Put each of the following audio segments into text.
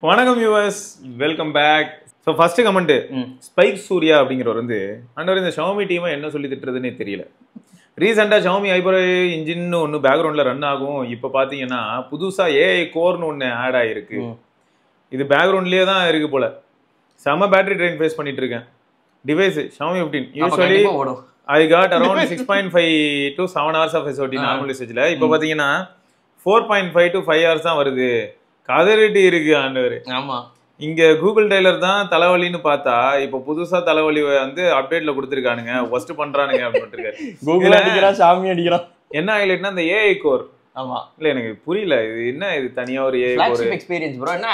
வணக்கம் viewers, welcome back. So first comment, spike Surya அப்படிங்கிறவர் வந்து அண்டவர் இந்த ஷாமி டீமை என்ன சொல்லி திட்டுறதுன்னே தெரியல. ரீசெண்டாக ஷாமி ஹைப்பர் இன்ஜின்னு ஒன்று பேக்ரவுண்டில் ரன் ஆகும். இப்போ பார்த்தீங்கன்னா புதுசாக ஏஐ கோர்னு ஒன்று ஆட் ஆகிருக்கு. இது பேக்ரவுண்ட்லேயே தான் இருக்குது போல. செம்ம பேட்டரி ட்ரெயின் ஃபேஸ் பண்ணிட்டு இருக்கேன். Device Xiaomi 15 usually I got around 6.5 to 7 hours of SOT normal யூசேஜில். இப்போ பார்த்தீங்கன்னா 4.5 to 5 hours தான் வருது. கதறிட்டு இருக்கு ஆண்டவர். ஆமா, இங்க கூகுள் டைலர் தான் தலைவலின்னு பார்த்தா இப்போ புதுசா தலைவலி வந்து அப்டேட்ல கொடுத்துருக்கானுங்க. ஃபர்ஸ்ட் பண்றானுங்க அப்படின்னு கூகுள் அடிக்கிறான், சாமி அடிக்கிறான். என்ன ஹைலைட்னா இந்த ஏஐ கோர். ஆமா, இல்ல எனக்கு புரியல இது என்ன, இது தனியா ஒரு AI core flagship experience bro. என்ன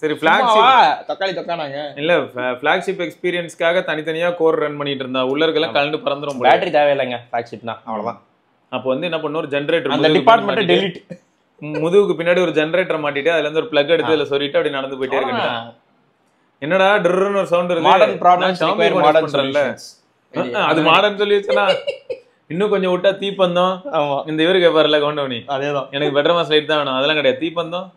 சரி ஃபிளாக்ஷிப் தக்காளி தொக்கானாங்க இல்ல, ஃபிளாக்ஷிப் எக்ஸ்பீரியன்ஸ்க்காக தனித்தனியா கோர் ரன் பண்ணிட்டு இருந்தா உள்ள இருக்கலாம் கலந்து பறந்துரும். பேட்டரி தேவையில்லைங்க, ஃபிளாக்ஷிப்னா அவ்வளவுதான். அப்போ வந்து என்ன பண்ணணும், ஒரு ஜெனரேட்டர் அந்த டிபார்ட்மெண்ட் டெலீட் முதுகுக்கு பின்னாடி ஒரு ஜெனரேட்டர் மாட்டிட்டு அதுல இருந்து ஒரு பிளக் எடுத்து அதுல சொல்லிட்டு அப்படி நடந்து போயிட்டே இருக்கு. என்னடா ட்ருன்னு ஒரு சவுண்ட் வருது. Modern problems require modern solutions. அது மாடர்ன் சொல்யூஷனா? இன்னும் கொஞ்சம் விட்டா தீப்பந்தம். ஆமா, இந்த இவருக்கு வரல கவுண்டவனி, அதேதான். எனக்கு பெட்டர் மாஸ் லைட் தான் வேணும். அதெல்லாம் கிடையாது. தீப்பந்தம்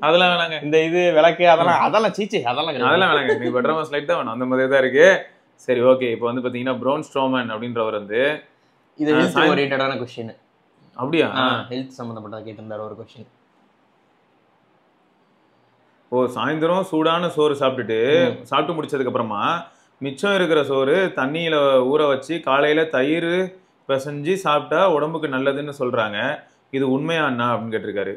அதெல்லாம் வேணாங்க. இந்த இது விளக்கு அதெல்லாம் சீச்சி அதெல்லாம் வேணாங்க. எனக்கு பெட்டர் மாஸ் லைட் தான் வேணும். அந்த மாதிரி தான் இருக்கு. சரி ஓகே. இப்போ வந்து பாத்தீங்கன்னா ப்ரௌன் ஸ்ட்ரோமன் அப்படின்றவர் வந்து இது ஹெல்த் ஓரியன்டான क्वेश्चन. அப்படியா? ஹெல்த் சம்பந்தப்பட்டத கேட்டிருந்தாரு ஒரு क्वेश्चन. சாயந்தரம் சூடான சோறு சாப்பிட்டு முடிச்சதுக்கு அப்புறமா மிச்சம் இருக்கிற சோறு தண்ணியில ஊற வச்சு காலையில தயிர் பிசைஞ்சு சாப்பிட்டா உடம்புக்கு நல்லதுன்னு சொல்றாங்க. இது உண்மையா அண்ணா அப்படின்னு கேட்டிருக்காரு.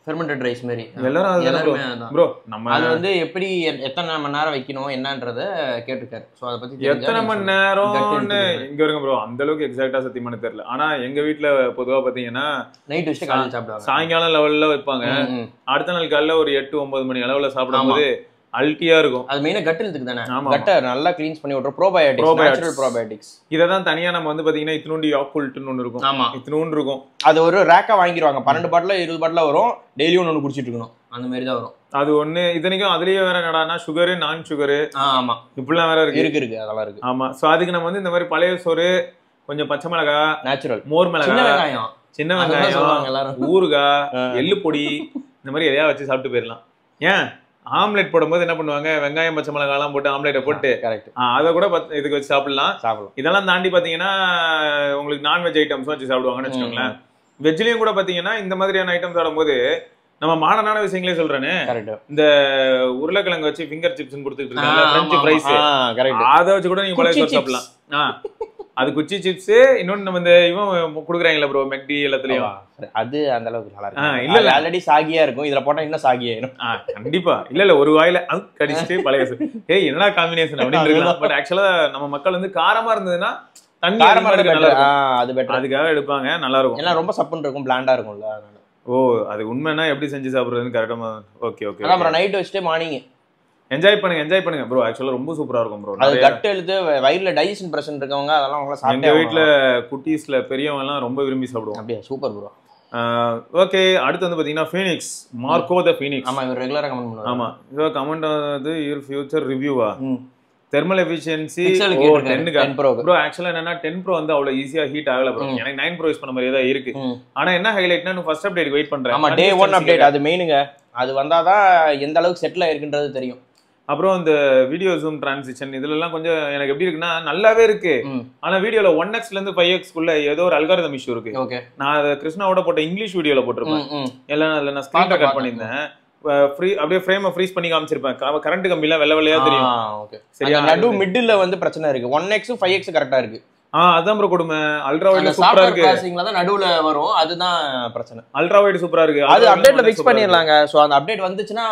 ஃபெர்மெண்டட் ரைஸ் மாதிரி எல்லாரும் ப்ரோ நம்ம அது வந்து எப்படி எத்தனை மணி நேரம் வைக்கணும் என்னன்றத கேட்டிருக்காரு. சோ அத பத்தி எத்தனை மணி நேரம்னு இங்க வருங்க ப்ரோ, அந்த அளவுக்கு எக்ஸாக்ட்டா சத்தியமான தெரியல. ஆனா எங்க வீட்ல பொதுவா பாத்தீங்கன்னா நைட் வச்சு காலையில சாப்பிடுவாங்க. சாயங்காலம் லெவல்ல வைப்பாங்க. அடுத்த நாள் காலையில ஒரு 8-9 மணி அளவுல சாப்பிடும்போது அல்டியா இருக்கும். அது மெயினா கட் ஹெல்த்துக்கு தானே. கட்டை நல்லா க்ளீன்ஸ் பண்ணி விட்டுரும். Probiotics, natural probiotics. இததான் தனியா நம்ம வந்து பாத்தீங்கன்னா இத்னூண்டி யாக்குல்ட்னு ஒன்னு இருக்கும். ஆமா, இத்னூண்டு இருக்கும். அது ஒரு ரேக்கா வாங்கிடுவாங்க. 12 பாட்டில் 20 பாட்டில் வரும். டெய்லியும் ஒன்று குடிச்சிட்டு இருக்கணும். அந்த மாதிரி தான் வரும். அது ஒண்ணு. இத்தனைக்கும் அதுலயே வேற என்னடானா சுகரு நான் சுகரு. ஆமா, இப்படிலாம் வேற இருக்கு அதெல்லாம் இருக்கு. ஆமா. சோ அதுக்கு நம்ம வந்து இந்த மாதிரி பழைய சோறு, கொஞ்சம் பச்சை மிளகாய், நேச்சுரல் மோர் மிளகாய், சின்ன வெங்காயம், எல்லாரும் ஊறுகாய், எள்ளு பொடி, இந்த மாதிரி எதையா வச்சு சாப்பிட்டு போயிடலாம். ஏன் ஆம்லெட் போடும்போது என்ன பண்ணுவாங்க, வெங்காயம் பச்சை மிளகாய் எல்லாம் போட்டு ஆம்லெட்டை போட்டு அதை கூட இதுக்கு வச்சு சாப்பிடலாம். இதெல்லாம் தாண்டி பாத்தீங்கன்னா உங்களுக்கு நான்வெஜ் ஐட்டம்ஸ் வச்சு சாப்பிடுவாங்கன்னு வச்சுக்கோங்களேன். வெஜ்லயும் கூட பாத்தீங்கன்னா இந்த மாதிரியான ஐட்டம்ஸ் சாப்பிடும்போது நம்ம மாடர்னான விஷயங்களே சொல்றேன்னு, இந்த உருளைக்கிழங்கு வச்சு ஃபிங்கர் சிப்ஸ் கொடுத்துட்டு இருக்காங்க, பிரெஞ்சு ஃப்ரைஸ், அதை வச்சு கூட நீங்க பழைய சோறு சாப்பிடலாம். அது குச்சி சிப்ஸ். இன்னொன்னு நம்ம இந்த இவன் குடுக்குறாங்களா ப்ரோ, மெக்டி எல்லாத்துலயும், அது அந்த அளவுக்கு நல்லா இருக்கு. இல்ல ஆல்ரெடி சாகியா இருக்கும், இதுல போட்டா இன்னும் சாகியாயிரும். கண்டிப்பா. இல்ல ஒரு வாயில அது கடிச்சிட்டு பழைய ஏய் என்னடா காம்பினேஷன் அப்படின்னு இருக்கலாம். பட் ஆக்சுவலா நம்ம மக்கள் வந்து காரமா இருந்ததுன்னா தண்ணி காரமா இருக்கு, நல்லா இருக்கும், அது பெட்டர், அதுக்காக எடுப்பாங்க. நல்லா இருக்கும். ஏன்னா ரொம்ப சப்புன்னு இருக்கும், பிளாண்டா இருக்கும்ல. ஓ அது உண்மைன்னா எப்படி செஞ்சு சாப்பிடுறதுன்னு கரெக்டா. Okay okay. அப்புறம் நைட் வச்சுட்டு மார்னிங் என்ஜாய் பண்ணுங்க ப்ரோ. ஆக்சுவலா ரொம்ப சூப்பரா இருக்கும் ப்ரோ. அது கட் எழுத்து வயிறுல டைஜஷன் பிரச்சனை இருக்கவங்க அதெல்லாம் அவங்கள சாப்பிட்டு, எங்க வீட்ல குட்டீஸ்ல பெரியவங்க எல்லாம் ரொம்ப விரும்பி சாப்பிடுவோம். அப்படியே சூப்பர் ப்ரோ. ஓகே. அடுத்து வந்து பாத்தீங்கன்னா ஃபீனிக்ஸ், மார்க்கோ த ஃபீனிக்ஸ். ஆமா, இவர் ரெகுலரா கமெண்ட் பண்ணுவாரு. ஆமா, இது கமெண்ட் வந்து யுவர் ஃபியூச்சர் ரிவ்யூவா, தெர்மல் எஃபிஷியன்சி 10 ப்ரோ. ப்ரோ ஆக்சுவலா என்னன்னா 10 ப்ரோ வந்து அவ்வளவு ஈஸியா ஹீட் ஆகல ப்ரோ. எனக்கு 9 ப்ரோ யூஸ் பண்ண மாதிரியே தான் இருக்கு. ஆனா என்ன ஹைலைட்னா நான் ஃபர்ஸ்ட் அப்டேட் வெயிட் பண்றேன். ஆமா, டே 1 அப்டேட் அது மெயினுங்க. அது வந்தாதான் எந்த அளவுக்கு செட்டில் ஆயிருக்குன்றது தெரியும். அப்புறம் இந்த வீடியோ ஜூம் டிரான்சிஷன் இதுல எல்லாம் கொஞ்சம் எனக்கு எப்படி இருக்குன்னா நல்லாவே இருக்கு. ஆனா வீடியோல 1x ல இருந்து 5x குள்ள ஏதோ ஒரு அல்காரிதம் இஷ்யூ இருக்கு. நான் அதை கிருஷ்ணாவோட போட்ட இங்கிலீஷ் வீடியோல போட்டிருப்பேன். எல்லாம் அதுல நான் ஸ்கிரீன் ரெக்கார்ட் பண்ணியிருந்தேன். அப்படியே ஃப்ரேம் ஃப்ரீஸ் பண்ணி காமிச்சிருப்பேன். கரண்ட் கம்பிலாம் வெள்ளை வெள்ளையா தெரியும். சரியா, நடு மிடில்ல வந்து பிரச்சனை இருக்கு. 1x 5x கரெக்டா இருக்கு. அதான் ப்ரோ கொடுமை. அல்ட்ரா வைட் சூப்பரா இருக்கு. கிராசிங்ல தான் நடுவுல வரும், அதுதான் பிரச்சனை. அல்ட்ரா வைட் சூப்பரா இருக்கு. அது அப்டேட்ல ஃபிக்ஸ் பண்ணிரலாங்க. சோ அந்த அப்டேட் வந்துச்சுனா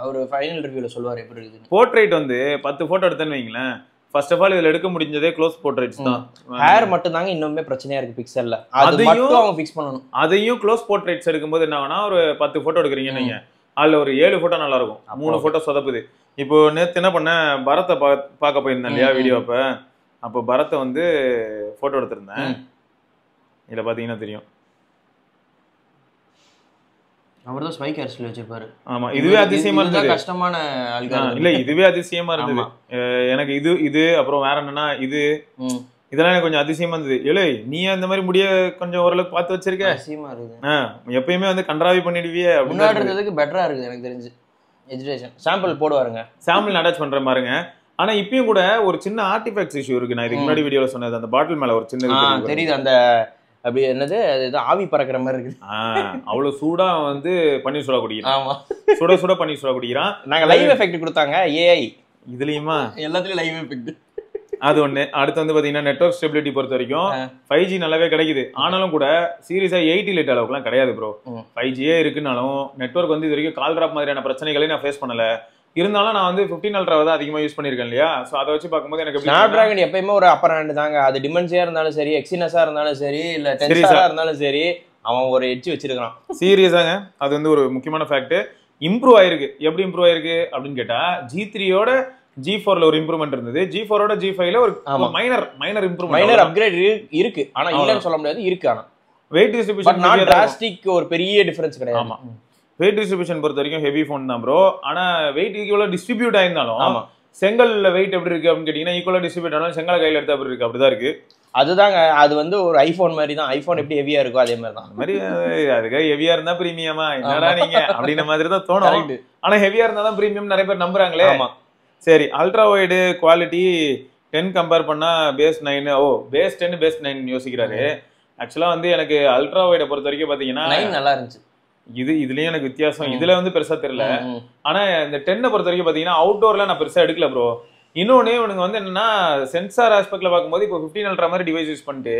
ஒரு ஃபைனல் ரிவ்யூல சொல்வாரு எப்படி இருக்குன்னு. போர்ட்ரைட் வந்து 10 போட்டோ எடுத்தேன்னு வைங்களேன். ஃபர்ஸ்ட் ஆஃப் ஆல் இதுல எடுக்க முடிஞ்சதே க்ளோஸ் போர்ட்ரைட்ஸ் தான். ஹேர் மட்டும் தாங்க இன்னுமே பிரச்சனையா இருக்கு பிக்சல்ல. அது மட்டும் அவங்க ஃபிக்ஸ் பண்ணனும். அதையும் க்ளோஸ் போர்ட்ரைட்ஸ் எடுக்கும்போது என்ன ஆகும்னா, ஒரு 10 போட்டோ எடுக்கறீங்கன்னு நீங்க, அதுல ஒரு 7 போட்டோ நல்லா இருக்கும், 3 போட்டோ சொதப்புது. இப்போ நேத்து என்ன பண்ண, பரத்தை பார்க்க போயிருந்தேன் இல்லையா வீடியோ. அப்போ பரத்தை வந்து போட்டோ எடுத்திருந்தேன். இத பாத்தீங்கன்னா தெரியும். அவர்தான் ஸ்பைக் ஹேர் ஸ்டைல் வச்சிருப்பாரு. ஆமா, இதுவே அதிசயமா இருந்தது. கஷ்டமான அல்காரிதம் இல்ல, இதுவே அதிசயமா இருந்தது எனக்கு. இது அப்புறம் வேற என்னன்னா இது இதெல்லாம் எனக்கு கொஞ்சம் அதிசயமா இருந்தது. ஏலே நீ அந்த மாதிரி முடிய கொஞ்சம் ஓரளவுக்கு பார்த்து வச்சிருக்க, அதிசயமா இருக்குது. எப்பயுமே வந்து கன்றாவி பண்ணிடுவியே முன்னாடி அப்படின்னு இருந்ததுக்கு பெட்டரா இருக்குது எனக்கு தெரிஞ்சு. எஜுகேஷன் சாம்பிள் போடுவாருங்க, சாம்பிள் அட்டாச் பண்ற பாருங்க. ஆனா இப்பயும் கூட ஒரு சின்ன ஆர்டிஃபேக்ட்ஸ் இஷ்யூ இருக்கு. நான் இதுக்கு முன்னாடி வீடியோல சொன்னது, அந்த பாட்டில் மேல ஒரு சின்ன தெரியுது. அந்த அப்படி என்னது அது ஆவி பறக்கிற மாதிரி இருக்குது. அவ்வளவு சூடா வந்து பன்னீர் சோடா குடிக்கிறான். ஆமா, சுட சுட பன்னீர் சோடா குடிக்கிறான். நாங்க லைவ் எஃபெக்ட் கொடுத்தாங்க ஏஐ இதுலயுமா, எல்லாத்துலயும் லைவ் எஃபெக்ட். அது ஒண்ணு. அடுத்து வந்து பாத்தீங்கன்னா நெட்வொர்க் ஸ்டெபிலிட்டி பொறுத்த வரைக்கும் 5G நல்லாவே கிடைக்குது. ஆனாலும் கூட சீரியஸா 80 லிட் அளவுக்குலாம் கிடையாது ப்ரோ. 5Gயே இருக்குனாலும் நெட்வொர்க் வந்து இது வரைக்கும் கால் டிராப் மாதிரியான பிரச்சனைகளை நான் ஃபேஸ் பண்ணல. இருந்தாலும் நான் வந்து 15 அல்ட்ரா தான் அதிகமா யூஸ் பண்ணிருக்கேன் இல்லையா. சோ அதை வச்சு பார்க்கும்போது எனக்கு ஸ்னாப்டிராகன் எப்பயுமே ஒரு அப்பர் ஹேண்ட் தாங்க. அது டிமென்சியா இருந்தாலும் சரி, எக்ஸினஸா இருந்தாலும் சரி, இல்ல டென்சரா இருந்தாலும் சரி, அவன் ஒரு எட்ஜ் வச்சிருக்கான். சீரியஸாங்க, அது வந்து ஒரு முக்கியமான ஃபேக்ட். இம்ப்ரூவ் ஆயிருக்கு. எப்படி இம்ப்ரூவ் ஆயிருக்கு அப்படின்னு கேட்டா, G3யோட G4ல ஒரு இம்ப்ரூவ்மெண்ட் இருந்தது, G4ஓட G5ல ஒரு மைனர் இம்ப்ரூவ்மெண்ட், மைனர் அப்கிரேட் இருக்கு. ஆனா இல்லன்னு சொல்ல முடியாது, இருக்கு. ஆனா வெயிட் டிஸ்ட்ரிபியூஷன் நாட் டிராஸ்டிக் ஒரு பெரிய டிஃபரன்ஸ் கிடையாது. ஆமா, வெயிட் டிஸ்ட்ரிபியூஷன் பொறுத்த வரைக்கும் ஹெவி ஃபோன் தான் ப்ரோ. ஆனா வெயிட் ஈக்குவலா டிஸ்ட்ரிபியூட் ஆயிருந்தாலும் செங்கல்ல வெயிட் எப்படி இருக்கு அப்படின்னு கேட்டீங்கன்னா, ஈக்குவலா டிஸ்ட்ரிபியூட் ஆனாலும் செங்கல் கையில எடுத்தா அப்படி இருக்கு, அப்படிதான் இருக்கு. அதுதாங்க, அது வந்து ஒரு ஐபோன் மாதிரி தான். ஐபோன் எப்படி ஹெவியா இருக்கோ அதே மாதிரி தான். அந்த மாதிரி அதுக்காக ஹெவியா இருந்தா பிரீமியமா என்னடா நீங்க அப்படின்ற மாதிரி தான் தோணும். ஆனா ஹெவியா இருந்தா தான் பிரீமியம் நிறைய பேர் நம்புறாங்களே. சரி, அல்ட்ரா வைடு குவாலிட்டி 10 கம்பேர் பண்ணா பேஸ் 9, பேஸ் 10 பேஸ் 9 யோசிக்கிறாரு. ஆக்சுவலா வந்து எனக்கு அல்ட்ரா வைடை பொறுத்த வரைக்கும் பாத்தீங்கன்னா 9 நல்லா இருந்துச்சு. இதுலயும் எனக்கு வித்தியாசம் இதுல வந்து பெருசா தெரியல. ஆனா இந்த 10 பொறுத்த வரைக்கும் பாத்தீங்கன்னா அவுட்டோர்ல நான் பெருசா எடுக்கல ப்ரோ. இன்னொன்னு இவனுக்கு வந்து என்னன்னா, சென்சார் ஆஸ்பெக்ட்ல பார்க்கும்போது இப்போ 15 அல்ட்ரா மாதிரி டிவைஸ் யூஸ் பண்ணிட்டு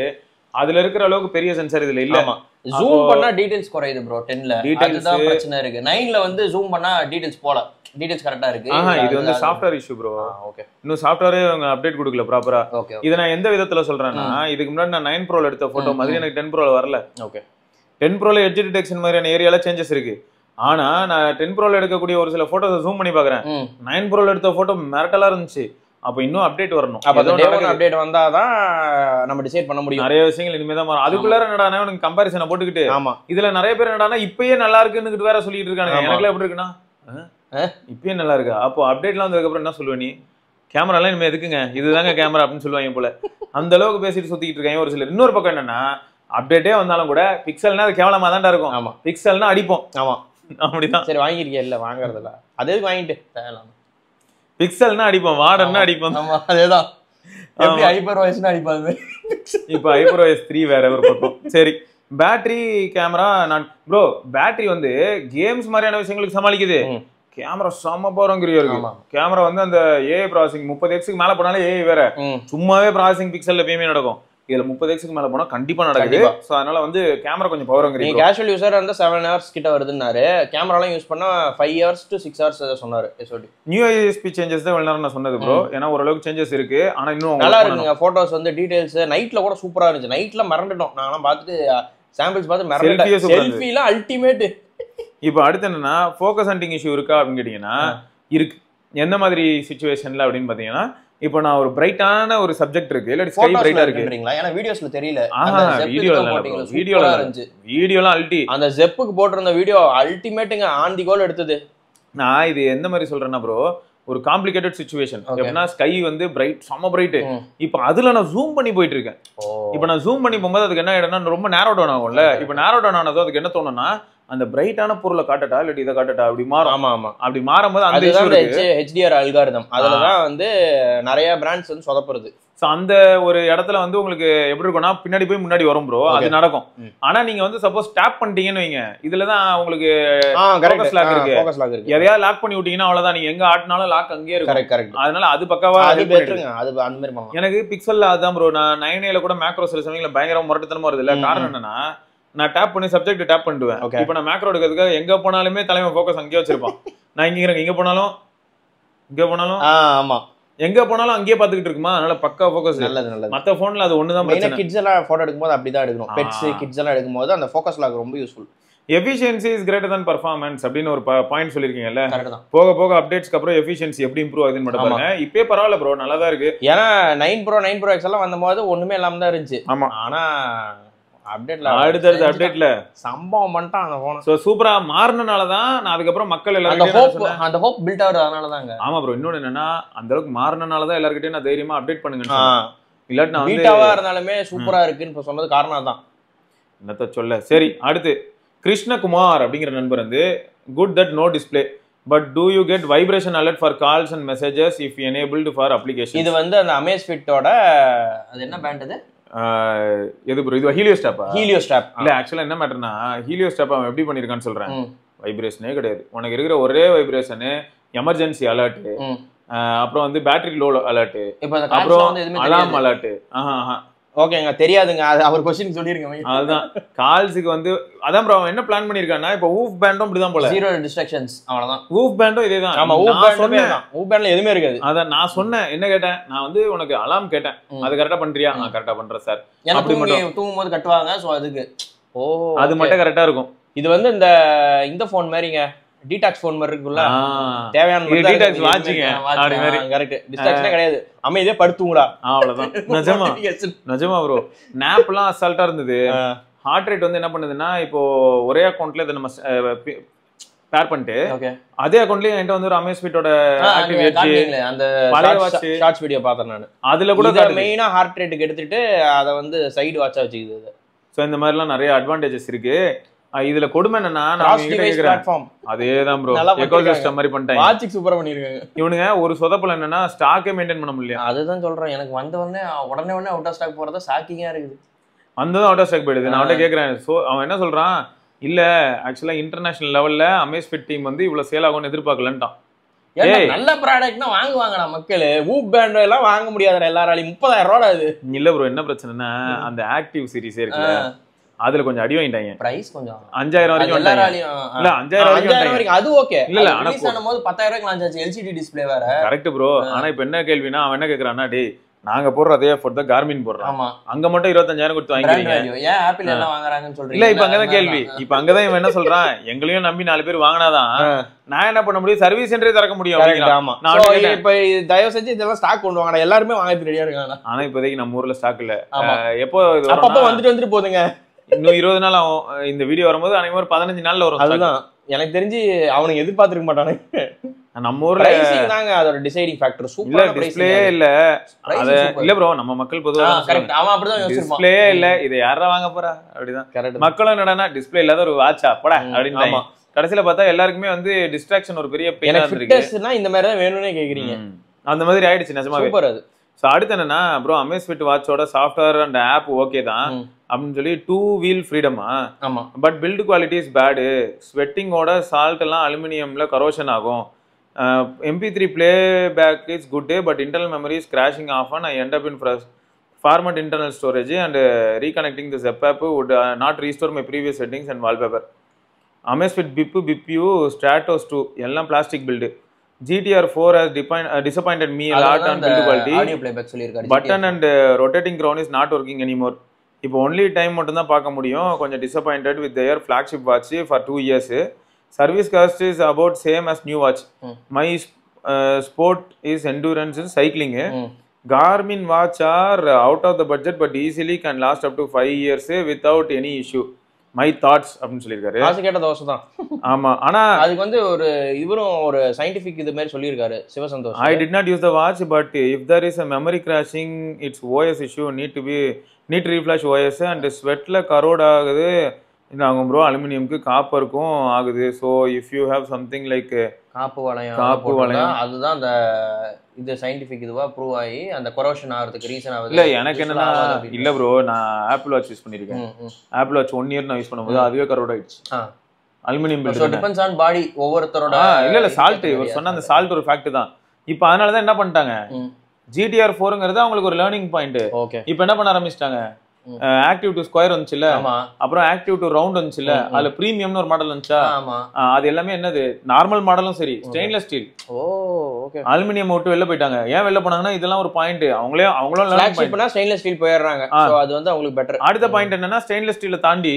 அதுல இருக்கிற அளவுக்கு பெரிய சென்சார் இதுல இல்ல. ஜூம் பண்ணா டீடைல்ஸ் குறையுது ப்ரோ 10ல. அதுதான் பிரச்சனை இருக்கு. 9ல வந்து ஜூம் பண்ணா டீடைல்ஸ் போல, டீடைல்ஸ் கரெக்ட்டா இருக்கு. இது வந்து சாஃப்ட்வேர் இஷ்யூ ப்ரோ. ஓகே, இன்னும் சாஃப்ட்வேரே அவங்க அப்டேட் கொடுக்கல ப்ராப்பரா. இத நான் எந்த விதத்துல சொல்றேன்னா, இதுக்கு முன்னாடி நான் 9 ப்ரோல எடுத்த போட்டோ மாதிரி எனக்கு 10 ப்ரோல வரல. ஓகே, 10 ப்ரோல எட்ஜ் டிடெக்ஷன் மாதிரியான ஏரியால சேஞ்சஸ் இருக்கு. ஆனா நான் 10 ப்ரோல எடுக்கக்கூடிய ஒரு சில போட்டோஸ் ஜூம் பண்ணி பாக்குறேன், 9 ப்ரோல எடுத்த போட்டோ மிரட்டலா இருந்துச்சு. அப்ப இன்னும் அப்டேட் வரணும். அப்டேட் வந்தாதான் நம்ம டிசைட் பண்ண முடியும். நிறைய விஷயங்கள் இனிமே தான் மாறும். அதுக்குள்ள என்னடானா உனக்கு கம்பேரிசனை போட்டுக்கிட்டு, இதுல நிறைய பேர் என்னடானா இப்பயே நல்லா இருக்குன்னு வேற சொல்லிட்டு இருக்காங்க. எனக்குலாம் எப்படி இருக்குன்னா, இப்பயே நல்லா இருக்கா, அப்போ அப்டேட்லாம் வந்ததுக்கு அப்புறம் என்ன சொல்லுவேன் நீ, கேமராலாம் இனிமே எதுக்குங்க, இதுதாங்க கேமரா அப்படின்னு சொல்லுவாங்க போல. அந்த அளவுக்கு பேசிட்டு சுத்திட்டு இருக்காங்க ஒரு சிலர். இன்னொரு பக்கம் என்னன்னா, அப்டேட்டே வந்தாலும் கூட பிக்சல்னா அது கேவலமா தான்டா இருக்கும். ஆமா, பிக்சல்னா அடிப்போம். ஆமா, அப்படிதான். சரி வாங்கிருக்கீங்க, இல்ல வாங்குறது இல்ல, அதே வாங்கிட்டு தேவலாம். பிக்சல்னா அடிப்போம், வார்டன்னா அடிப்போம். ஆமா, அதேதான். எப்படி ஹைப்பர் வாய்ஸ்னா அடிப்பாங்க. இப்போ ஹைப்பர் வாய்ஸ் 3 வேற ஒரு பக்கம். சரி, பேட்டரி கேமரா நான் ப்ரோ, பேட்டரி வந்து கேம்ஸ் மாதிரியான விஷயங்களுக்கு சமாளிக்குது. கேமரா செம்ம பவர்ங்கிறியா இருக்கு. கேமரா வந்து அந்த ஏஐ ப்ராசஸிங் 30x மேல போனாலே ஏஐ வேற சும்மாவே ப்ராசஸிங் பிக்சல்ல எப்பயுமே நடக்கும். இதுல 30x மேல போனா கண்டிப்பா நடக்குது. சோ அதனால வந்து கேமரா கொஞ்சம் பவர்ங்கிறியா. நீங்க கேஷுவல் யூசரா இருந்தா 7 hours கிட்ட வருதுன்னாரு. கேமராலாம் யூஸ் பண்ணா 5 hours to 6 hours சொன்னாரு SOD. நியூ ஐஎஸ்பி சேஞ்சஸ் தான் வெளிநாடு நான் சொன்னது ப்ரோ. ஏன்னா ஓரளவுக்கு சேஞ்சஸ் இருக்கு. ஆனா இன்னும் நல்லா இருக்குங்க. போட்டோஸ் வந்து டீடைல்ஸ் நைட்ல கூட சூப்பரா இருந்துச்சு. நைட்ல மறந்துட்டோம். நான்லாம் பார்த்துட்டு சாம்பிள்ஸ் பார்த்து மறந்துட்டேன். செல்ஃபில அல்டிமேட். இப்போ அடுத்து என்னன்னா, ஃபோக்கஸ் ஹண்டிங் இஷ்யூ இருக்கா அப்படின்னு கேட்டீங்கன்னா இருக்கு. எந்த மாதிரி சிச்சுவேஷன்ல அப்படின்னு பாத்தீங்கன்னா, இப்போ நான் ஒரு பிரைட்டான ஒரு சப்ஜெக்ட் இருக்கு, இல்ல ஸ்கை பிரைட்டா இருக்குன்றீங்களா? ஏன்னா வீடியோஸ்ல தெரியல. வீடியோலாம் அல்டி. அந்த ஜெப்புக்கு போட்டிருந்த வீடியோ அல்டிமேட்டுங்க, ஆன் தி கோல் எடுத்தது. நான் இது எந்த மாதிரி சொல்றேன்னா ப்ரோ, ஒரு காம்ப்ளிகேட்டட் சிச்சுவேஷன். எப்படின்னா ஸ்கை வந்து பிரைட், செம்ம பிரைட். இப்போ அதுல நான் ஜூம் பண்ணி போயிட்டு இருக்கேன். இப்போ நான் ஜூம் பண்ணி போகும்போது அதுக்கு என்ன ஆயிடும்னா ரொம்ப நேரோ டவுன் ஆகும்ல. இப்போ நேரோ டவுன் ஆனதும் அதுக்கு என்ன தோணும்னா, அந்த பிரைட்டான பொருளை காட்டட்டா இல்ல இதை காட்டட்டா அப்படி மாறும். ஆமா ஆமா, அப்படி மாறும்போது அந்த HDR அல்காரிதம் அதுலதான் வந்து நிறைய பிராண்ட்ஸ் வந்து சொதப்புறது. சோ அந்த ஒரு இடத்துல வந்து உங்களுக்கு எப்படி இருக்கும்னா, பின்னாடி போய் முன்னாடி வரும் ப்ரோ, அது நடக்கும். ஆனா நீங்க வந்து சப்போஸ் டேப் பண்ணிட்டீங்கன்னு வைங்க, இதுலதான் உங்களுக்கு ஃபோக்கஸ் லாக் இருக்கு. எதையாவது லாக் பண்ணி விட்டீங்கன்னா அவ்வளவுதான், நீங்க எங்க ஆட்டினாலும் லாக் அங்கேயே இருக்கும். அதனால அது பக்காவா அது பெட்டருங்க. அது அந்த மாதிரி பண்ணலாம். எனக்கு பிக்சல்ல அதான் ப்ரோ, நான் 9A கூட மேக்ரோ சில சமயங்கள பயங்கரமா முரட்டுத்தனமா வருது இல்ல. காரணம் என்னன்னா, நான் டேப் பண்ணி சப்ஜெக்ட் டேப் பண்ணிடுவேன். இப்போ நான் மேக்ரோ எடுக்கிறதுக்காக எங்க போனாலுமே தலைமை ஃபோக்கஸ் அங்கேயே வச்சிருப்பான். நான் இங்க போனாலும் ஆமா, எங்க போனாலும் அங்கேயே பாத்துக்கிட்டு இருக்குமா. அதனால பக்கா ஃபோக்கஸ். நல்லது. மத்த போன்ல அது ஒண்ணுதான் பிரச்சனை. கிட்ஸ் எல்லாம் போட்டோ எடுக்கும்போது அப்படிதான் எடுக்கணும். பெட்ஸ் கிட்ஸ் எல்லாம் எடுக்கும்போது அந்த ஃபோக்கஸ் லாக் ரொம்ப useful. Efficiency is greater than performance அப்படின்னு ஒரு பாயிண்ட் சொல்லிருக்கீங்கல்ல. போக போக அப்டேட்ஸ்க்கு அப்புறம் எஃபிஷியன்சி எப்படி இம்ப்ரூவ் ஆகுதுன்னு மட்டும் பாருங்க. இப்பே பரவாயில்ல ப்ரோ, நல்லா தான் இருக்கு. ஏன்னா 9 Pro X எல்லாம் வந்தபோது ஒண்ணுமே இல்லாம தான் இருந்துச்சு. ஆமா, ஆனா அப்டேட்ல அடுத்தடுத்து அப்டேட்ல சம்பவம் பண்ணிட்டான் அந்த போன். சோ சூப்பரா மாறினனாலதான் நான் அதுக்கப்புறம் மக்கள் எல்லாரும் அந்த ஹோப் பில்ட் ஆகுது. அதனாலதாங்க. ஆமா ப்ரோ, இன்னொன்னு என்னன்னா, அந்த அளவுக்கு மாறினனாலதான் எல்லார்கிட்டயும் நான் தைரியமா அப்டேட் பண்ணுங்க. இல்லாட்டி நான் பீட்டாவா இருந்தாலுமே சூப்பரா இருக்குன்னு இப்ப சொன்னது காரணம் தான். என்னத்த சொல்ல. சரி, அடுத்து கிருஷ்ணகுமார் அப்படிங்கிற நண்பர் வந்து good that no display but do you get vibration alert for calls and messages if enabled for application. இது வந்து அந்த அமேஸ்ஃபிட்டோட அது என்ன பேண்ட் இது? எது ப்ரோ இது? ஹீலியோ ஸ்டாப்பா? Helio stop. இல்ல ஆக்சுவலா என்ன மேட்டர்னா ஹீலியோ ஸ்டாப் அவன் எப்படி பண்ணிருக்கான்னு சொல்றேன். வைப்ரேஷனே கிடையாது. உனக்கு இருக்கிற ஒரே வைப்ரேஷனு எமர்ஜென்சி அலர்ட், அப்புறம் வந்து பேட்டரி லோ அலர்ட், அப்புறம் அலார்ம் அலர்ட். ஓகேங்க, தெரியாதுங்க. அது அவர் क्वेश्चन சொல்லிருங்க. அதுதான் கால்ஸ்க்கு வந்து அதான் ப்ரோ அவன் என்ன பிளான் பண்ணிருக்கான்னா இப்போ ஊஃப் பேண்டும் அப்படிதான் போல. ஜீரோ டிஸ்ட்ராக்ஷன்ஸ் அவ்வளவுதான். ஊஃப் பேண்டும் இதேதான். ஆமா, ஊஃப் பேண்டும் தான். ஊஃப் பேண்ட்ல எதுமே இருக்காது. அதான் நான் சொன்னேன். என்ன கேட்டேன் நான் வந்து உனக்கு அலார்ம் கேட்டேன். அது கரெக்ட்டா பண்றியா? நான் கரெக்ட்டா பண்றேன் சார். அப்படி மட்டும் தூங்கும்போது கட்டுவாங்க. சோ அதுக்கு அது மட்டும் கரெக்ட்டா இருக்கும். இது வந்து இந்த ஃபோன் மாதிரிங்க, டீடாக்ஸ் ஃபோன் மாதிரி இருக்குல்ல, தேவையான டீடாக்ஸ் வாட்சிங்க அப்படி மாதிரி. கரெக்ட், டிஸ்ட்ராக்ஷனே கிடையாது. அமைதியா படுத்துங்கடா, அவ்வளவுதான். நிஜமா நிஜமா ப்ரோ. நாப்லாம் அசால்ட்டா இருந்தது. ஹார்ட் ரேட் வந்து என்ன பண்ணுதுன்னா இப்போ ஒரே அக்கவுண்ட்ல இதை நம்ம பேர் பண்ணிட்டு அதே அக்கவுண்ட்லயே என்கிட்ட வந்து ஒரு அமேஸ்ஃபிட்டோட ஆக்டிவ் வெச்சு அந்த பழைய வாட்ச் ஷார்ட்ஸ் வீடியோ பார்த்தேன் நான். அதுல கூட மெயினா ஹார்ட் ரேட்டுக்கு எடுத்துட்டு அதை வந்து சைடு வாட்சா வச்சுக்குது. சோ இந்த மாதிரிலாம் நிறைய அட்வான்டேஜஸ் இருக்கு. இதுல கொடுமை என்னன்னா நான் கேக்குறேன் அதேதான் ப்ரோ, எக்கோசிஸ்டம் மாதிரி பண்ணிட்டாங்க. வாட்சிக் சூப்பரா பண்ணிருக்காங்க இவனுங்க. ஒரு சொதப்பல் என்னன்னா ஸ்டாக்கே மெயின்டைன் பண்ண முடியல. அதுதான் சொல்றேன், எனக்கு வந்த உடனே அவுட் ஆஃப் ஸ்டாக் போறதா ஷாக்கிங்கா இருக்குது. வந்ததும் அவுட் ஆஃப் ஸ்டாக் போயிடுது. நான் அவட்ட கேக்குறேன். சோ அவன் என்ன சொல்றான், இல்ல ஆக்சுவலா இன்டர்நேஷனல் லெவல்ல அமேஸ்ஃபிட் டீம் வந்து இவ்வளவு சேல் ஆகும்னு எதிர்பார்க்கலன்ட்டான். நல்ல ப்ராடக்ட்னா வாங்குவாங்கடா மக்கள். ஊப் பேண்ட் எல்லாம் வாங்க முடியாதுடா எல்லாராலையும். 30,000 ரூபாய் அது. இல்ல ப்ரோ, என்ன பிரச்சனைனா அந்த ஆக்டிவ் சீரிஸ் இருக்குல அதுல கொஞ்சம் அடி வாங்கிட்டாங்க. பிரைஸ் கொஞ்சம் 5000 வரைக்கும் எல்லாராலையும். இல்ல 5000 வரைக்கும் அது ஓகே. இல்ல ஆனா போது 10,000 ரூபாய்க்கு லான்ச் ஆச்சு. எல்சிடி டிஸ்ப்ளே வேற. Correct bro. ஆனா இப்போ என்ன கேள்வினா அவன் என்ன கேக்குறானா, டேய் நாங்க போடுற அதே எஃபோர்ட் தான் கார்மின் போடுறோம். ஆமா, அங்க மட்டும் 25,000 கொடுத்து வாங்கிக்கிறீங்க. ஏன் ஆப்பிள் எல்லாம் வாங்குறாங்கன்னு சொல்றீங்க? இல்ல இப்ப அங்கதான் கேள்வி. இப்ப அங்கதான் இவன் என்ன சொல்றான், எங்களையும் நம்பி 4 பேர் வாங்கினாதான் நான் என்ன பண்ண முடியும், சர்வீஸ் சென்டரே திறக்க முடியும். இப்ப தயவு செஞ்சு இதெல்லாம் ஸ்டாக் கொண்டு வாங்கடா, எல்லாருமே வாங்க ரெடியா இருக்காங்க. ஆனா இப்போதைக்கு நம்ம ஊர்ல ஸ்டாக் இல்ல. எப்போ அப்பப்ப வந்துட்டு போதுங்க. இன்னும் 20 நாள் ஆகும். இந்த வீடியோ வரும்போது அன்னைக்கு ஒரு 15 நாள்ல வரும். அதுதான் எனக்கு தெரிஞ்சு அவனுக்கு எதிர்பார்த்திருக்க மாட்டானுங்க. நம்ம ஊர்ல தாங்க அதோட டிசைடிங் ஃபேக்டர். சூப்பரா டிஸ்ப்ளே இல்ல. அது இல்ல ப்ரோ, நம்ம மக்கள் பொதுவா கரெக்ட் அவன் அப்படிதான் யோசிச்சிருப்பான். டிஸ்ப்ளே இல்ல, இத யாரா வாங்க போறா அப்படிதான். கரெக்ட். மக்களும் என்னடானா டிஸ்ப்ளே இல்லாத ஒரு வாட்சா போடா அப்படின்றாங்க. கடைசில பார்த்தா எல்லாருக்குமே வந்து டிஸ்ட்ராக்ஷன் ஒரு பெரிய பெயினா இருக்கு. ஃபிட்னஸ்னா இந்த மாதிரி தான் வேணும்னே கேக்குறீங்க. அந்த மாதிரி ஆயிடுச்சு நிஜமாவே. சூப்பர் அது. சோ அடுத்து என்னன்னா ப்ரோ, அமேஸ்ஃபிட் வாட்சோட சாஃப்ட்வேர் அண்ட் ஆப் ஓகே தான் அப்படின்னு சொல்லி 2 வீல் ஃப்ரீடமா. ஆமா, but build quality is bad. ஸ்வெட்டிங்கோட சால்ட் எல்லாம் அலுமினியம்ல கரோஷன் ஆகும். MP3 playback is good, but internal memory is crashing often. I end up in format internal storage and reconnecting the Zep app would not restore my previous settings and wallpaper. Amazfit BIPU Stratos 2 எல்லாம் plastic build. GTR 4 has disappointed me a lot on build quality. Audio playback சொல்லிருக்காரு. Button and rotating crown is not working anymore. இப்போ only time மட்டும் தான் பார்க்க முடியும். கொஞ்சம் disappointed with their flagship watch for 2 years. Service cost is about same as new watch. My sport is endurance is cycling. Garmin watch are out of the budget but easily can last up to 5 years without any issue. My thoughts அப்படின்னு சொல்லிருக்காரு. காசு கேட்ட தோசை தான். ஆமா, ஆனா அதுக்கு வந்து இவரும் ஒரு சயின்டிபிக் இது மாதிரி சொல்லியிருக்காரு சிவசந்தோஷ். I did not use the watch but if there is a memory crashing its OS issue need to reflash OS and sweatல corrode ஆகுது. நாங்க ப்ரோ அலுமினியம்க்கு காப்பருக்கும் ஆகுது. So if you have something like காப்பு வளையம் அதுதான் அந்த இது சயின்டிபிக் இதுவா ப்ரூவ் ஆகி அந்த கொரோஷன் ஆகிறதுக்கு ரீசன் ஆகுது. இல்ல எனக்கு என்னன்னா இல்ல ப்ரோ, நான் ஆப்பிள் வாட்ச் யூஸ் பண்ணிருக்கேன். ஆப்பிள் வாட்ச் 1 இயர் நான் யூஸ் பண்ணும்போது அதுவே கரோட் ஆயிடுச்சு. Aluminium build. So depends on body ஒவ்வொருத்தரோட. இல்ல சால்ட் இவர் சொன்ன அந்த சால்ட் ஒரு ஃபேக்ட் தான். இப்போ அதனால தான் என்ன பண்ணிட்டாங்க, GTR 4ங்கிறது அவங்களுக்கு ஒரு லேர்னிங் பாயிண்ட். இப்போ என்ன பண்ண ஆரம்பிச்சிட்டாங்க, ஆக்டிவ் டு ஸ்கொயர் வந்துச்சுல, அப்புறம் ஆக்டிவ் டு ரவுண்ட் வந்துச்சுல, அதுல பிரீமியம்னு ஒரு மாடல் வந்துச்சா, அது எல்லாமே என்னது நார்மல் மாடலும் சரி ஸ்டெயின்லெஸ் ஸ்டீல். அலுமினியம் விட்டு வெளில போயிட்டாங்க. ஏன் வெளில போனாங்கன்னா இதெல்லாம் ஒரு பாயிண்ட். அவங்களும் ஸ்டெயின்லெஸ் ஸ்டீல் போயிடுறாங்க. அது வந்து அவங்களுக்கு பெட்டர். அடுத்த பாயிண்ட் என்னன்னா ஸ்டெயின்லெஸ் ஸ்டீலை தாண்டி